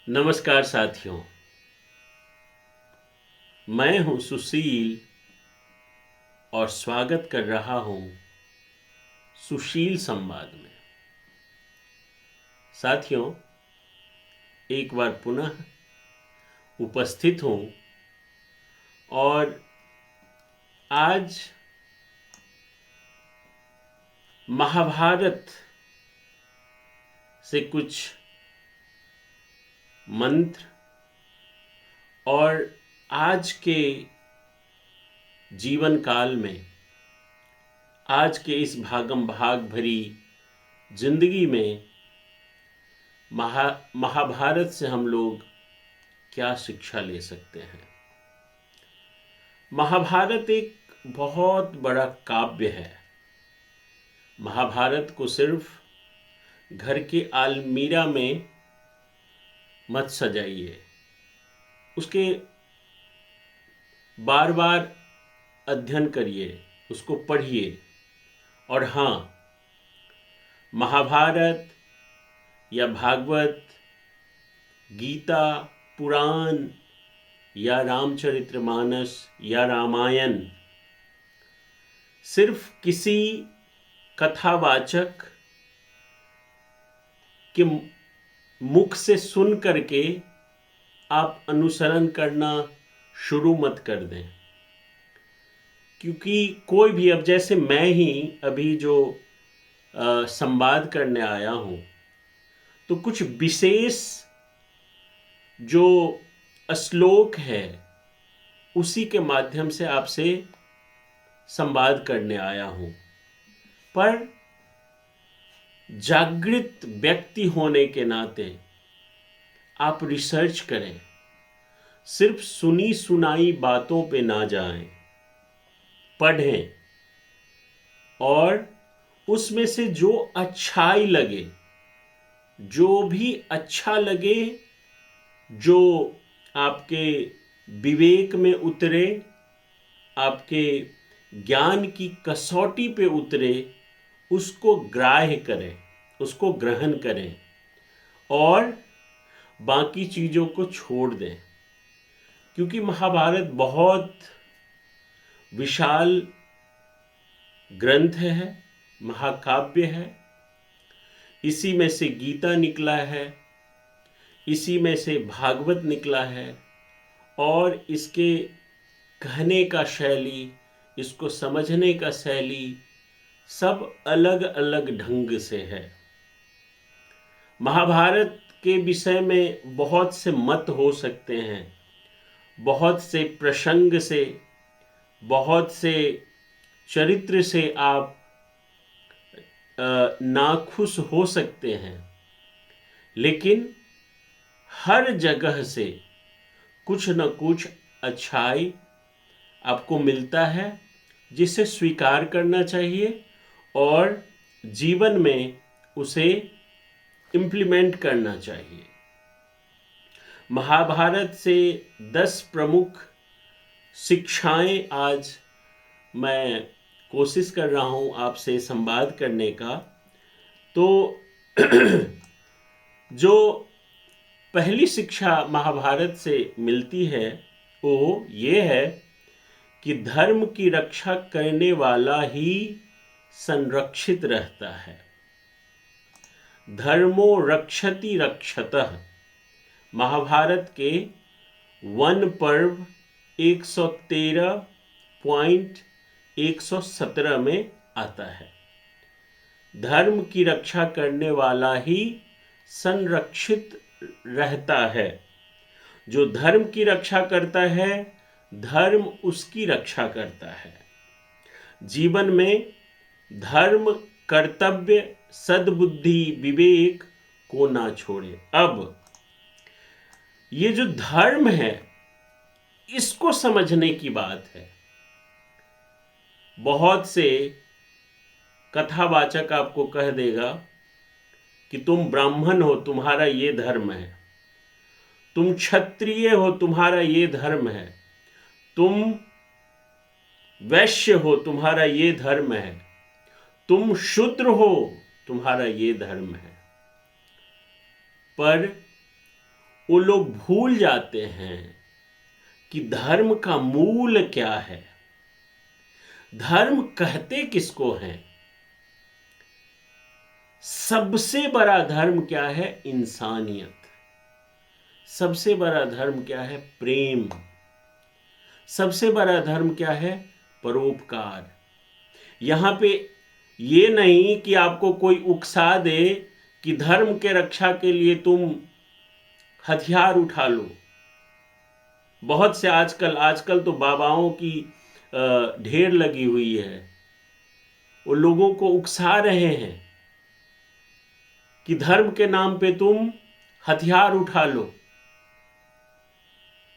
नमस्कार साथियों। मैं हूं सुशील और स्वागत कर रहा हूं सुशील संवाद में। साथियों, एक बार पुनः उपस्थित हूं और आज महाभारत से कुछ मंत्र और आज के जीवन काल में, आज के इस भागम भाग भरी जिंदगी में महाभारत से हम लोग क्या शिक्षा ले सकते हैं। महाभारत एक बहुत बड़ा काव्य है। महाभारत को सिर्फ घर के अलमीरा में मत सजाइए, उसके बार बार अध्ययन करिए, उसको पढ़िए। और हाँ, महाभारत या भागवत, गीता, पुराण या रामचरितमानस या रामायण सिर्फ किसी कथावाचक के मुख से सुन करके आप अनुसरण करना शुरू मत कर दें। क्योंकि कोई भी, अब जैसे मैं ही अभी जो संवाद करने आया हूं, तो कुछ विशेष जो श्लोक है उसी के माध्यम से आपसे संवाद करने आया हूं। पर जागृत व्यक्ति होने के नाते आप रिसर्च करें, सिर्फ सुनी सुनाई बातों पे ना जाएं, पढ़ें और उसमें से जो अच्छाई लगे, जो भी अच्छा लगे, जो आपके विवेक में उतरे, आपके ज्ञान की कसौटी पे उतरे, उसको ग्राह्य करें, उसको ग्रहण करें और बाकी चीज़ों को छोड़ दें। क्योंकि महाभारत बहुत विशाल ग्रंथ है, महाकाव्य है। इसी में से गीता निकला है, इसी में से भागवत निकला है और इसके कहने का शैली, इसको समझने का शैली सब अलग अलग ढंग से है। महाभारत के विषय में बहुत से मत हो सकते हैं, बहुत से प्रसंग से, बहुत से चरित्र से आप नाखुश हो सकते हैं, लेकिन हर जगह से कुछ न कुछ अच्छाई आपको मिलता है, जिसे स्वीकार करना चाहिए और जीवन में उसे इम्प्लीमेंट करना चाहिए। महाभारत से 10 प्रमुख शिक्षाएं आज मैं कोशिश कर रहा हूं आपसे संवाद करने का। तो जो पहली शिक्षा महाभारत से मिलती है वो ये है कि धर्म की रक्षा करने वाला ही संरक्षित रहता है। धर्मो रक्षति रक्षतः, महाभारत के वन पर्व 113.117 में आता है। धर्म की रक्षा करने वाला ही संरक्षित रहता है। जो धर्म की रक्षा करता है, धर्म उसकी रक्षा करता है। जीवन में धर्म, कर्तव्य, सद्बुद्धि, विवेक को ना छोड़े। अब ये जो धर्म है, इसको समझने की बात है। बहुत से कथावाचक आपको कह देगा कि तुम ब्राह्मण हो, तुम्हारा ये धर्म है, तुम क्षत्रिय हो, तुम्हारा ये धर्म है, तुम वैश्य हो, तुम्हारा ये धर्म है, तुम शूद्र हो, तुम्हारा ये धर्म है। पर वो लोग भूल जाते हैं कि धर्म का मूल क्या है, धर्म कहते किसको हैं। सबसे बड़ा धर्म क्या है? इंसानियत। सबसे बड़ा धर्म क्या है? प्रेम। सबसे बड़ा धर्म क्या है? परोपकार। यहां पे ये नहीं कि आपको कोई उकसा दे कि धर्म के रक्षा के लिए तुम हथियार उठा लो। बहुत से आजकल तो बाबाओं की ढेर लगी हुई है, वो लोगों को उकसा रहे हैं कि धर्म के नाम पे तुम हथियार उठा लो।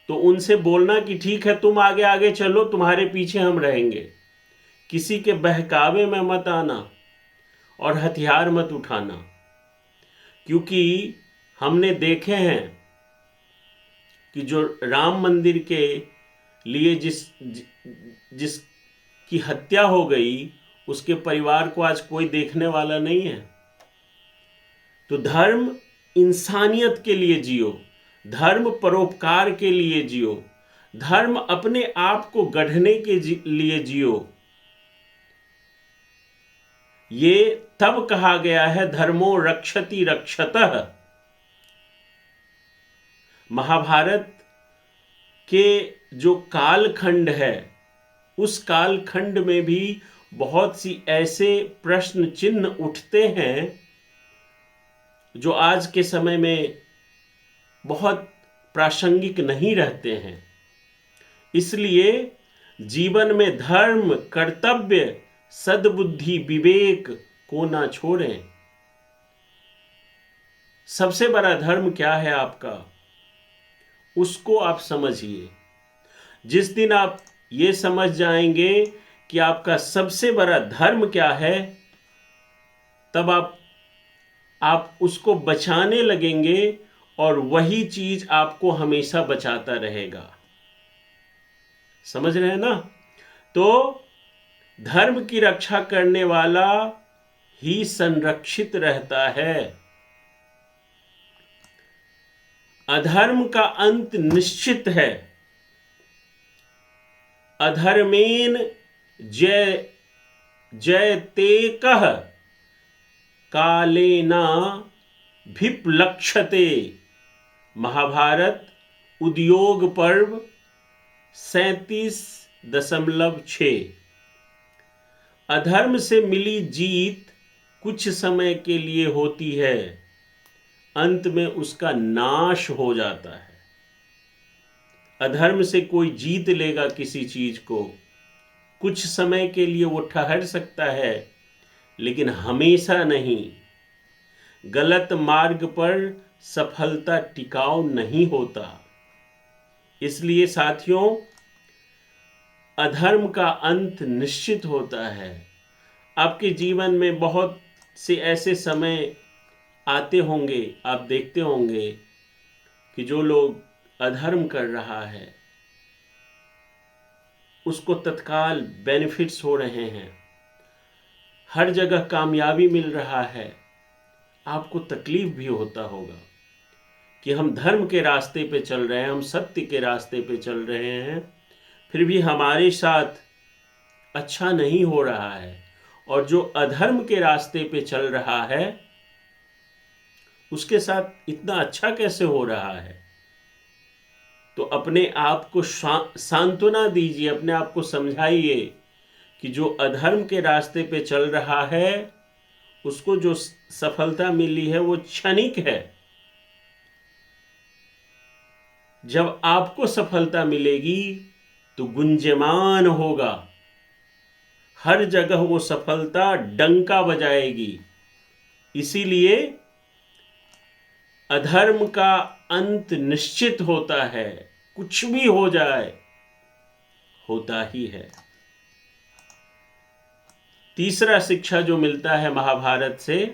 तो उनसे बोलना कि ठीक है, तुम आगे आगे चलो, तुम्हारे पीछे हम रहेंगे, किसी के बहकावे में मत आना और हथियार मत उठाना। क्योंकि हमने देखे हैं कि जो राम मंदिर के लिए जिसकी हत्या हो गई, उसके परिवार को आज कोई देखने वाला नहीं है। तो धर्म इंसानियत के लिए जियो, धर्म परोपकार के लिए जियो, धर्म अपने आप को गढ़ने के लिए जियो। ये तब कहा गया है धर्मो रक्षति रक्षतः। महाभारत के जो कालखंड है, उस कालखंड में भी बहुत सी ऐसे प्रश्न चिन्ह उठते हैं जो आज के समय में बहुत प्रासंगिक नहीं रहते हैं। इसलिए जीवन में धर्म, कर्तव्य, सद्बुद्धि, विवेक को ना छोड़ें। सबसे बड़ा धर्म क्या है आपका, उसको आप समझिए। जिस दिन आप ये समझ जाएंगे कि आपका सबसे बड़ा धर्म क्या है, तब आप उसको बचाने लगेंगे और वही चीज आपको हमेशा बचाता रहेगा। समझ रहे हैं ना? तो धर्म की रक्षा करने वाला ही संरक्षित रहता है। अधर्म का अंत निश्चित है। अधर्मेन जय जयतेकः कालेना भिप्लक्षते। महाभारत उद्योग पर्व 37.6। अधर्म से मिली जीत कुछ समय के लिए होती है, अंत में उसका नाश हो जाता है। अधर्म से कोई जीत लेगा किसी चीज को, कुछ समय के लिए वो ठहर सकता है, लेकिन हमेशा नहीं। गलत मार्ग पर सफलता टिकाऊ नहीं होता। इसलिए साथियों, अधर्म का अंत निश्चित होता है। आपके जीवन में बहुत से ऐसे समय आते होंगे, आप देखते होंगे कि जो लोग अधर्म कर रहा है उसको तत्काल बेनिफिट्स हो रहे हैं, हर जगह कामयाबी मिल रहा है। आपको तकलीफ भी होता होगा कि हम धर्म के रास्ते पे चल रहे हैं, हम सत्य के रास्ते पे चल रहे हैं, फिर भी हमारे साथ अच्छा नहीं हो रहा है, और जो अधर्म के रास्ते पे चल रहा है उसके साथ इतना अच्छा कैसे हो रहा है। तो अपने आप को सांत्वना दीजिए, अपने आप को समझाइए कि जो अधर्म के रास्ते पे चल रहा है उसको जो सफलता मिली है वो क्षणिक है। जब आपको सफलता मिलेगी तो गुंजयमान होगा, हर जगह वो सफलता डंका बजाएगी। इसीलिए अधर्म का अंत निश्चित होता है, कुछ भी हो जाए होता ही है। तीसरा शिक्षा जो मिलता है महाभारत से,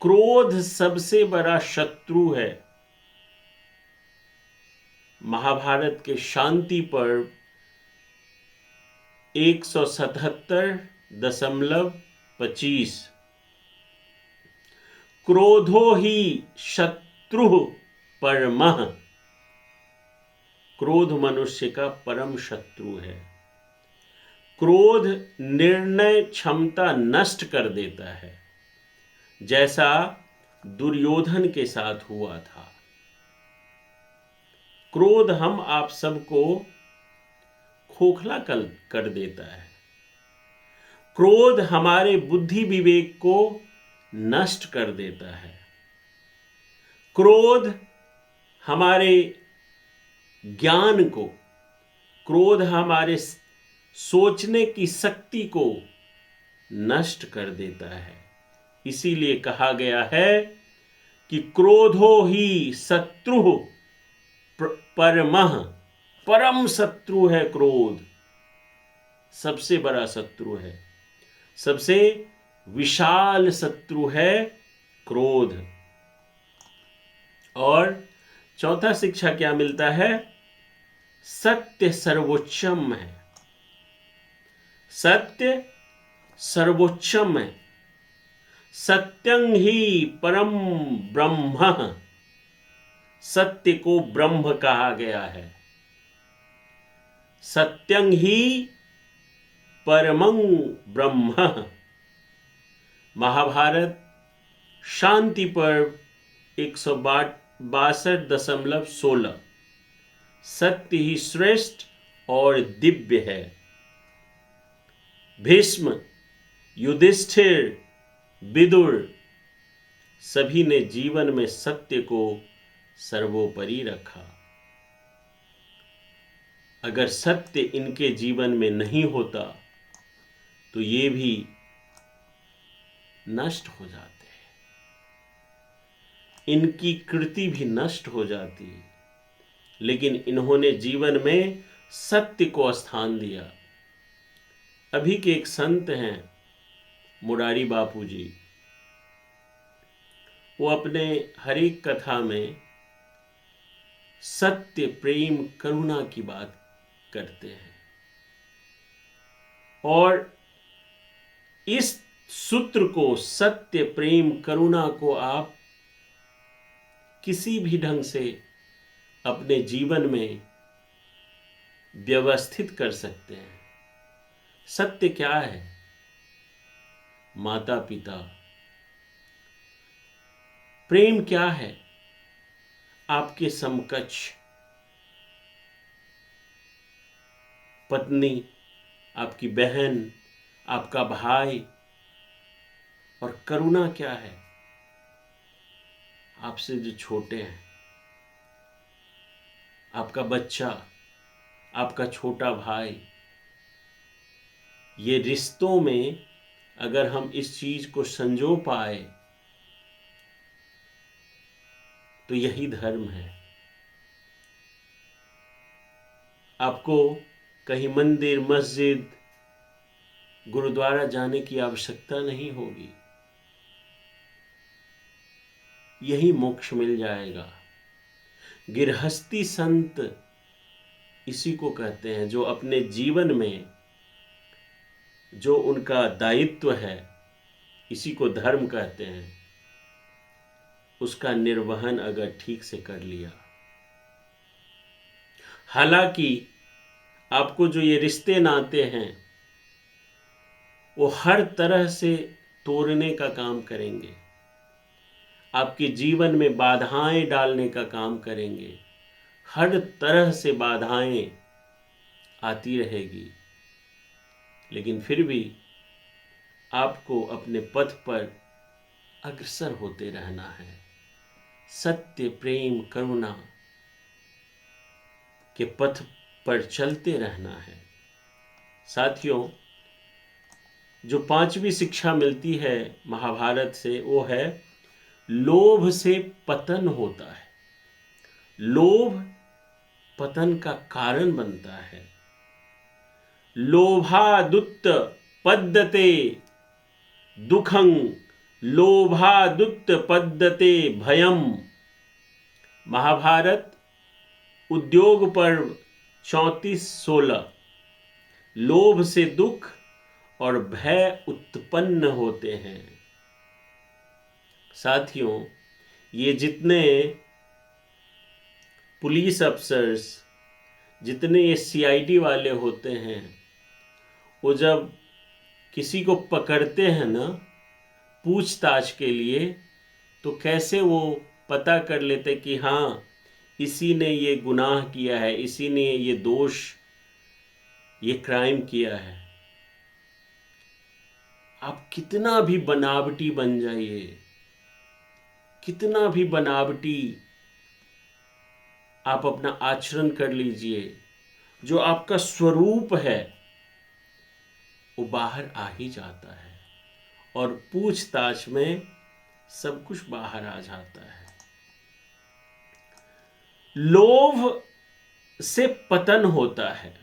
क्रोध सबसे बड़ा शत्रु है। महाभारत के शांति पर्व 177.25। क्रोधो ही शत्रु परमः, क्रोध मनुष्य का परम शत्रु है। क्रोध निर्णय क्षमता नष्ट कर देता है, जैसा दुर्योधन के साथ हुआ था। क्रोध हम आप सबको खोखला कर देता है। क्रोध हमारे बुद्धि विवेक को नष्ट कर देता है। क्रोध हमारे ज्ञान को, क्रोध हमारे सोचने की शक्ति को नष्ट कर देता है। इसीलिए कहा गया है कि क्रोधो ही शत्रु परमः, परम शत्रु है क्रोध, सबसे बड़ा शत्रु है, सबसे विशाल शत्रु है क्रोध। और चौथा शिक्षा क्या मिलता है? सत्य सर्वोच्चम है। सत्य सर्वोच्चम है। सत्यं ही परम ब्रह्म, सत्य को ब्रह्म कहा गया है। सत्यं ही परमं ब्रह्म। महाभारत शांति पर्व 162.16 सत्य ही श्रेष्ठ और दिव्य है। भीष्म, युधिष्ठिर, विदुर सभी ने जीवन में सत्य को सर्वोपरि रखा। अगर सत्य इनके जीवन में नहीं होता तो ये भी नष्ट हो जाते हैं, इनकी कृति भी नष्ट हो जाती है। लेकिन इन्होंने जीवन में सत्य को स्थान दिया। अभी के एक संत हैं मुरारी बापू जी, वो अपने हर एक कथा में सत्य, प्रेम, करुणा की बात करते हैं। और इस सूत्र को, सत्य, प्रेम, करुणा को आप किसी भी ढंग से अपने जीवन में व्यवस्थित कर सकते हैं। सत्य क्या है? माता पिता। प्रेम क्या है? आपके समकक्ष पत्नी, आपकी बहन, आपका भाई। और करुणा क्या है? आपसे जो छोटे हैं, आपका बच्चा, आपका छोटा भाई। ये रिश्तों में अगर हम इस चीज को संजो पाए तो यही धर्म है। आपको कहीं मंदिर, मस्जिद, गुरुद्वारा जाने की आवश्यकता नहीं होगी, यही मोक्ष मिल जाएगा। गृहस्थी संत इसी को कहते हैं, जो अपने जीवन में जो उनका दायित्व है, इसी को धर्म कहते हैं, उसका निर्वहन अगर ठीक से कर लिया। हालांकि आपको जो ये रिश्ते नाते हैं वो हर तरह से तोड़ने का काम करेंगे, आपके जीवन में बाधाएं डालने का काम करेंगे। हर तरह से बाधाएं आती रहेगी, लेकिन फिर भी आपको अपने पथ पर अग्रसर होते रहना है। सत्य, प्रेम, करुणा के पथ पर चलते रहना है। साथियों, जो पांचवी शिक्षा मिलती है महाभारत से, वो है लोभ से पतन होता है। लोभ पतन का कारण बनता है। लोभादुत्त पद्यते दुखं, लोभादुत्त पद्यते भयम। महाभारत उद्योग पर्व 34:16। लोभ से दुख और भय उत्पन्न होते हैं। साथियों, ये जितने पुलिस अफसर्स, जितने ये सीआईडी वाले होते हैं, वो जब किसी को पकड़ते हैं ना पूछताछ के लिए, तो कैसे वो पता कर लेते कि हाँ इसी ने ये गुनाह किया है, इसी ने ये दोष, ये क्राइम किया है। आप कितना भी बनावटी बन जाइए, कितना भी बनावटी आप अपना आचरण कर लीजिए, जो आपका स्वरूप है वो बाहर आ ही जाता है, और पूछताछ में सब कुछ बाहर आ जाता है। लोभ से पतन होता है।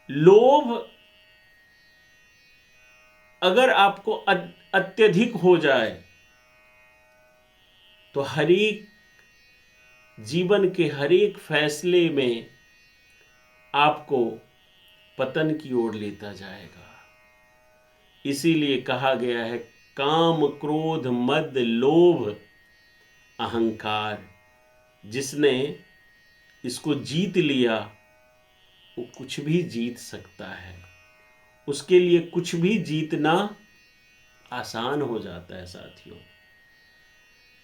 लोभ अगर आपको अत्यधिक हो जाए तो हर एक जीवन के हर एक फैसले में आपको पतन की ओर लेता जाएगा। इसीलिए कहा गया है, काम क्रोध मद लोभ अहंकार, जिसने इसको जीत लिया वो कुछ भी जीत सकता है। उसके लिए कुछ भी जीतना आसान हो जाता है साथियों।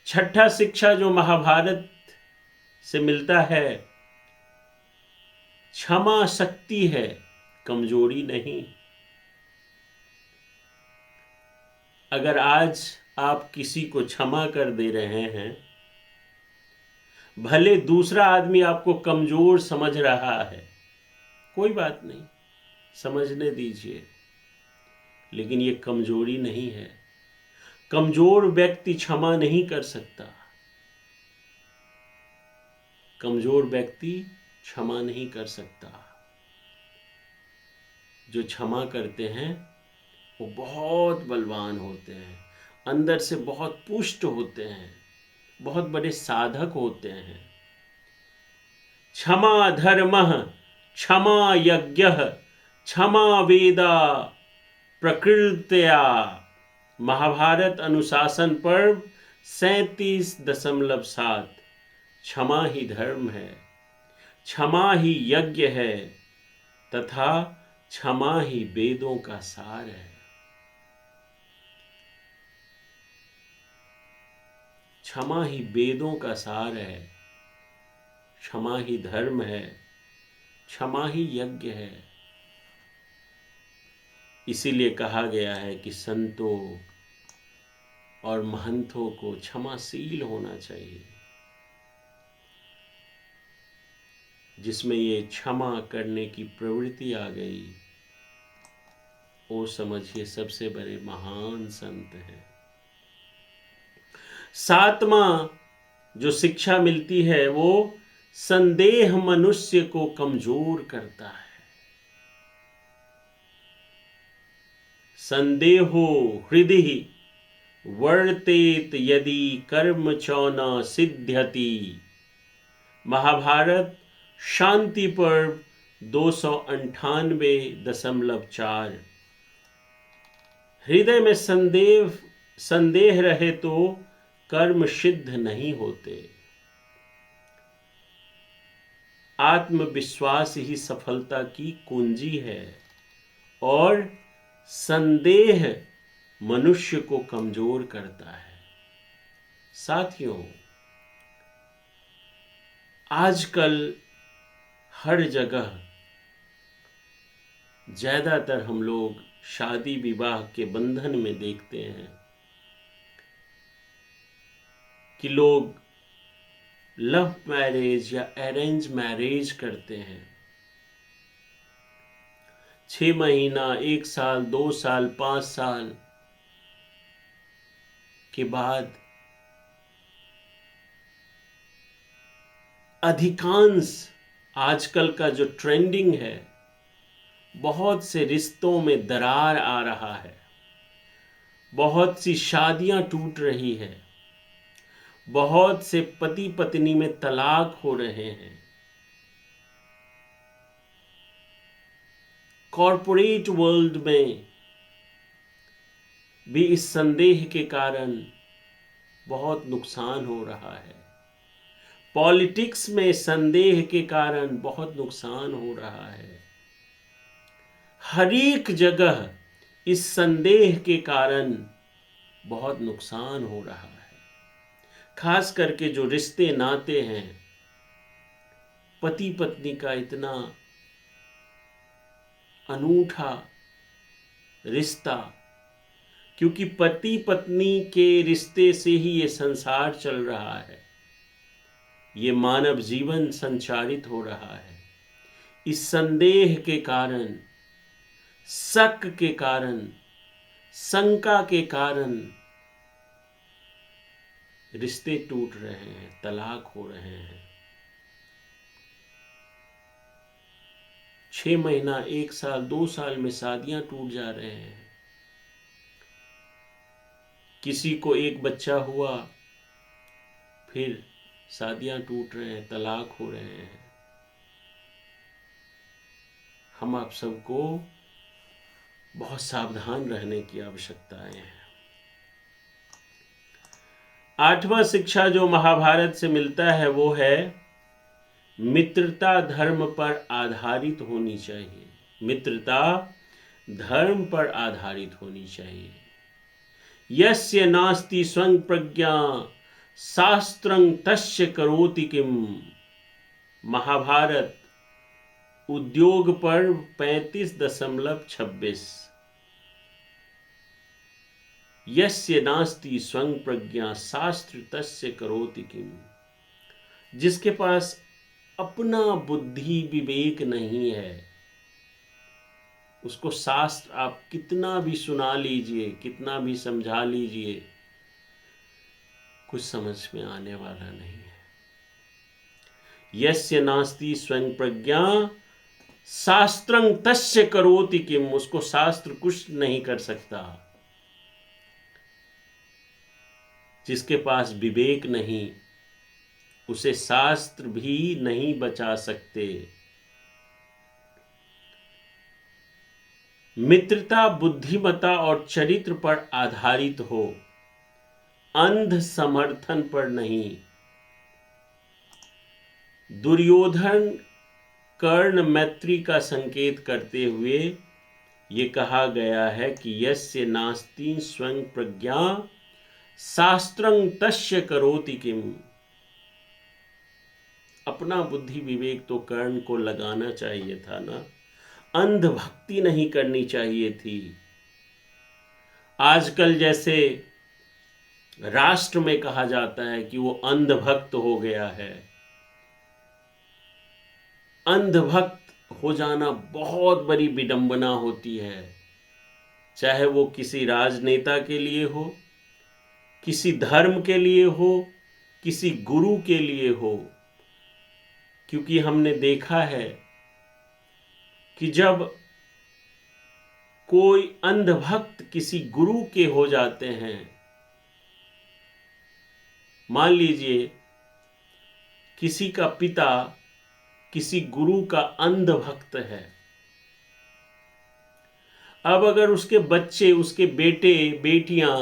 छठा शिक्षा जो महाभारत से मिलता है, क्षमा शक्ति है, कमजोरी नहीं। अगर आज आप किसी को क्षमा कर दे रहे हैं, भले दूसरा आदमी आपको कमजोर समझ रहा है, कोई बात नहीं, समझने दीजिए, लेकिन ये कमजोरी नहीं है। कमजोर व्यक्ति क्षमा नहीं कर सकता। कमजोर व्यक्ति क्षमा नहीं कर सकता। जो क्षमा करते हैं वो बहुत बलवान होते हैं, अंदर से बहुत पुष्ट होते हैं, बहुत बड़े साधक होते हैं। क्षमा धर्मः क्षमा यज्ञः क्षमा वेदा प्रकृत्या। महाभारत अनुशासन पर्व 37.7। क्षमा ही धर्म है, क्षमा ही यज्ञ है, तथा क्षमा ही वेदों का सार है। क्षमा ही वेदों का सार है, क्षमा ही धर्म है, क्षमा ही यज्ञ है। इसीलिए कहा गया है कि संतों और महंतों को क्षमाशील होना चाहिए। जिसमें ये क्षमा करने की प्रवृत्ति आ गई, वो समझिए सबसे बड़े महान संत हैं। सातवां जो शिक्षा मिलती है वो संदेह मनुष्य को कमजोर करता है। संदेहो हृदि वर्तेत यदि कर्म च न सिद्ध्यति। महाभारत शांति पर्व 298.4। हृदय में संदेह रहे तो कर्म सिद्ध नहीं होते। आत्मविश्वास ही सफलता की कुंजी है, और संदेह मनुष्य को कमजोर करता है। साथियों, आजकल हर जगह ज्यादातर हम लोग शादी विवाह के बंधन में देखते हैं कि लोग लव मैरिज या अरेंज मैरिज करते हैं। 6 महीना, 1 साल, 2 साल, 5 साल के बाद अधिकांश आजकल का जो ट्रेंडिंग है, बहुत से रिश्तों में दरार आ रहा है, बहुत सी शादियां टूट रही है, बहुत से पति पत्नी में तलाक हो रहे हैं। कॉरपोरेट वर्ल्ड में भी इस संदेह के कारण बहुत नुकसान हो रहा है। पॉलिटिक्स में संदेह के कारण बहुत नुकसान हो रहा है। हर एक जगह इस संदेह के कारण बहुत नुकसान हो रहा है। खास करके जो रिश्ते नाते हैं, पति पत्नी का इतना अनूठा रिश्ता, क्योंकि पति पत्नी के रिश्ते से ही ये संसार चल रहा है, ये मानव जीवन संचारित हो रहा है। इस संदेह के कारण, शक के कारण, शंका के कारण रिश्ते टूट रहे हैं, तलाक हो रहे हैं। 6 महीना, 1 साल, 2 साल में शादियां टूट जा रहे हैं। किसी को एक बच्चा हुआ, फिर शादियां टूट रहे हैं, तलाक हो रहे हैं। हम आप सबको बहुत सावधान रहने की आवश्यकताएं हैं। 8वां शिक्षा जो महाभारत से मिलता है वो है मित्रता धर्म पर आधारित होनी चाहिए। मित्रता धर्म पर आधारित होनी चाहिए। यस्य नास्ति स्वं प्रज्ञा शास्त्रं तस्य करोति किम। महाभारत उद्योग पर्व 35.26। यस्य नास्ति स्वं प्रज्ञा शास्त्र तस्य करोति किम। जिसके पास अपना बुद्धि विवेक नहीं है, उसको शास्त्र आप कितना भी सुना लीजिए, कितना भी समझा लीजिए, कुछ समझ में आने वाला नहीं है। यस्य नास्ति स्वयं प्रज्ञा शास्त्रं तस्य करोति किम। उसको शास्त्र कुछ नहीं कर सकता। जिसके पास विवेक नहीं, उसे शास्त्र भी नहीं बचा सकते। मित्रता बुद्धिमता और चरित्र पर आधारित हो, अंध समर्थन पर नहीं। दुर्योधन कर्ण मैत्री का संकेत करते हुए ये कहा गया है कि यस्य नास्ति स्वयं प्रज्ञा शास्त्रं तस्य करोति किम। अपना बुद्धि विवेक तो कर्ण को लगाना चाहिए था ना, अंध भक्ति नहीं करनी चाहिए थी। आजकल जैसे राष्ट्र में कहा जाता है कि वो अंधभक्त हो गया है। अंधभक्त हो जाना बहुत बड़ी विडंबना होती है, चाहे वो किसी राजनेता के लिए हो, किसी धर्म के लिए हो, किसी गुरु के लिए हो। क्योंकि हमने देखा है कि जब कोई अंधभक्त किसी गुरु के हो जाते हैं, मान लीजिए किसी का पिता किसी गुरु का अंधभक्त है, अब अगर उसके बच्चे, उसके बेटे बेटियां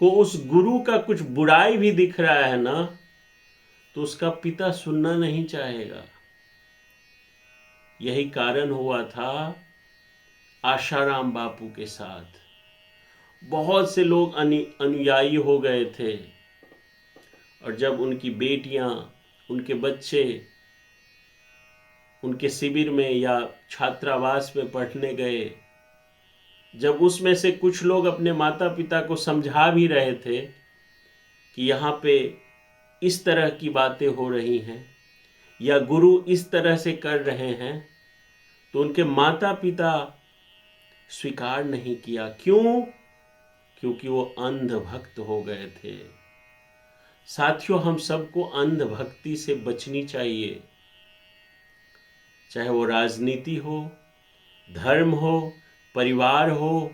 को उस गुरु का कुछ बुराई भी दिख रहा है ना, तो उसका पिता सुनना नहीं चाहेगा। यही कारण हुआ था आशाराम बापू के साथ। बहुत से लोग अनुयायी हो गए थे, और जब उनकी बेटियां, उनके बच्चे उनके शिविर में या छात्रावास में पढ़ने गए, जब उसमें से कुछ लोग अपने माता पिता को समझा भी रहे थे कि यहाँ पे इस तरह की बातें हो रही हैं या गुरु इस तरह से कर रहे हैं, तो उनके माता पिता स्वीकार नहीं किया। क्यों? क्योंकि वो अंधभक्त हो गए थे। साथियों, हम सबको अंधभक्ति से बचनी चाहिए, चाहे वो राजनीति हो, धर्म हो, परिवार हो,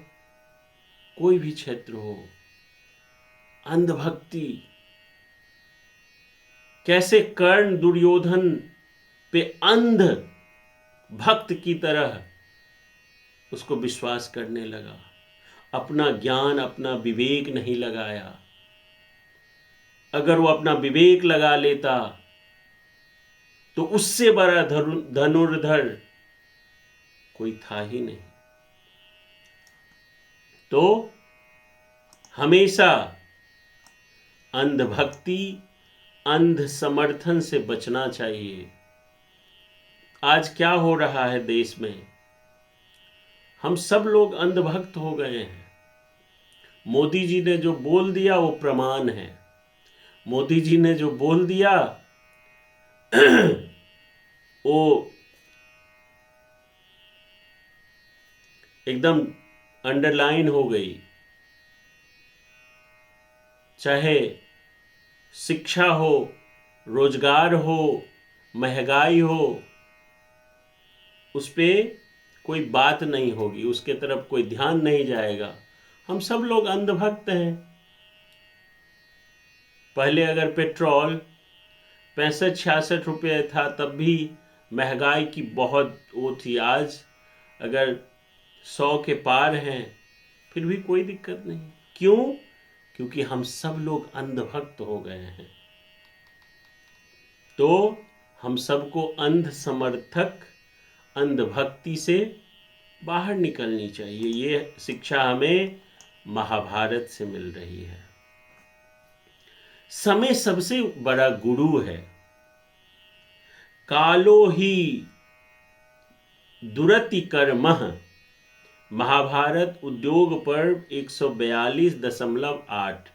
कोई भी क्षेत्र हो। अंधभक्ति कैसे कर्ण दुर्योधन पे अंध भक्त की तरह उसको विश्वास करने लगा, अपना ज्ञान अपना विवेक नहीं लगाया। अगर वो अपना विवेक लगा लेता तो उससे बड़ा धनुर्धर कोई था ही नहीं। तो हमेशा अंधभक्ति, अंध समर्थन से बचना चाहिए। आज क्या हो रहा है देश में, हम सब लोग अंधभक्त हो गए हैं। मोदी जी ने जो बोल दिया वो प्रमाण है। मोदी जी ने जो बोल दिया वो एकदम अंडरलाइन हो गई। चाहे शिक्षा हो, रोजगार हो, महंगाई हो, उस पे कोई बात नहीं होगी, उसके तरफ कोई ध्यान नहीं जाएगा। हम सब लोग अंधभक्त हैं। पहले अगर पेट्रोल 65-66 रुपये था तब भी महंगाई की बहुत वो थी। आज अगर 100 के पार हैं फिर भी कोई दिक्कत नहीं। क्यों? क्योंकि हम सब लोग अंधभक्त हो गए हैं। तो हम सबको अंध समर्थक, अंधभक्ति से बाहर निकलनी चाहिए। ये शिक्षा हमें महाभारत से मिल रही है। समय सबसे बड़ा गुरु है। कालो ही दुरति कर्मः, महाभारत उद्योग पर्व 142.8।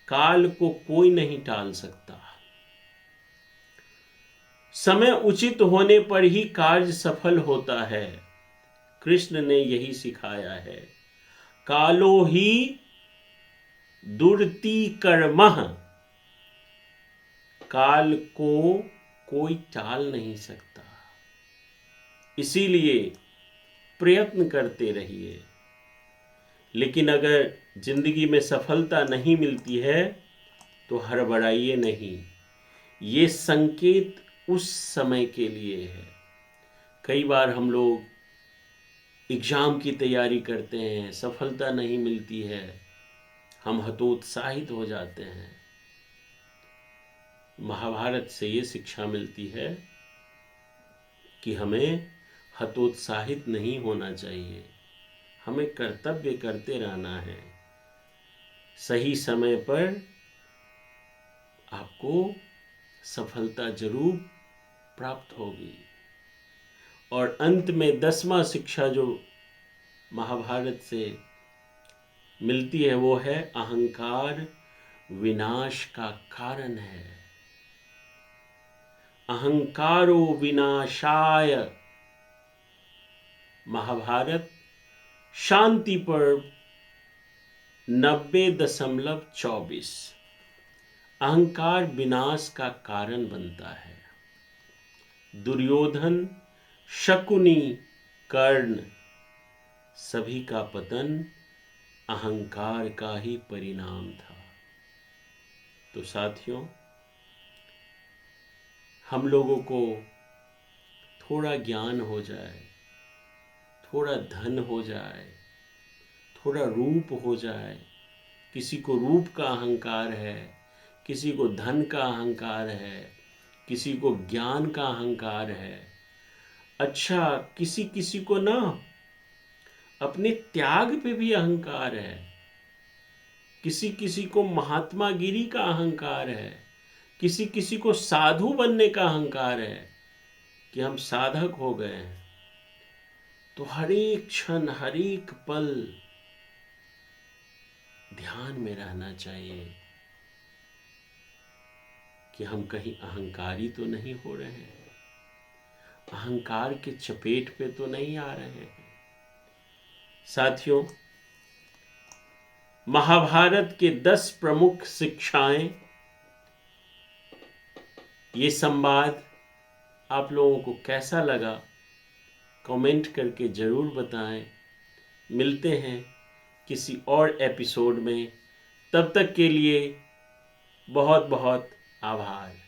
काल को कोई नहीं टाल सकता। समय उचित होने पर ही कार्य सफल होता है। कृष्ण ने यही सिखाया है। कालो ही दुरति कर्मः, काल को कोई टाल नहीं सकता। इसीलिए प्रयत्न करते रहिए। लेकिन अगर जिंदगी में सफलता नहीं मिलती है तो हड़बड़ाइए नहीं। ये संकेत उस समय के लिए है। कई बार हम लोग एग्जाम की तैयारी करते हैं, सफलता नहीं मिलती है, हम हतोत्साहित हो जाते हैं। महाभारत से ये शिक्षा मिलती है कि हमें हतोत्साहित नहीं होना चाहिए। हमें कर्तव्य करते रहना है। सही समय पर आपको सफलता जरूर प्राप्त होगी। और अंत में 10वां शिक्षा जो महाभारत से मिलती है वो है अहंकार विनाश का कारण है। अहंकारो विनाशाय, महाभारत शांति पर्व 90.24। अहंकार विनाश का कारण बनता है। दुर्योधन, शकुनी, कर्ण, सभी का पतन अहंकार का ही परिणाम था। तो साथियों, हम लोगों को थोड़ा ज्ञान हो जाए, थोड़ा धन हो जाए, थोड़ा रूप हो जाए। किसी को रूप का अहंकार है, किसी को धन का अहंकार है, किसी को ज्ञान का अहंकार है। अच्छा, किसी किसी को ना अपने त्याग पे भी अहंकार है। किसी किसी को महात्मा गिरी का अहंकार है। किसी किसी को साधु बनने का अहंकार है कि हम साधक हो गए हैं। तो हर एक क्षण, हर एक पल ध्यान में रहना चाहिए कि हम कहीं अहंकारी तो नहीं हो रहे हैं, अहंकार के चपेट पे तो नहीं आ रहे हैं। साथियों, महाभारत के 10 प्रमुख शिक्षाएं, ये संवाद आप लोगों को कैसा लगा कमेंट करके ज़रूर बताएं। मिलते हैं किसी और एपिसोड में। तब तक के लिए बहुत बहुत आभार।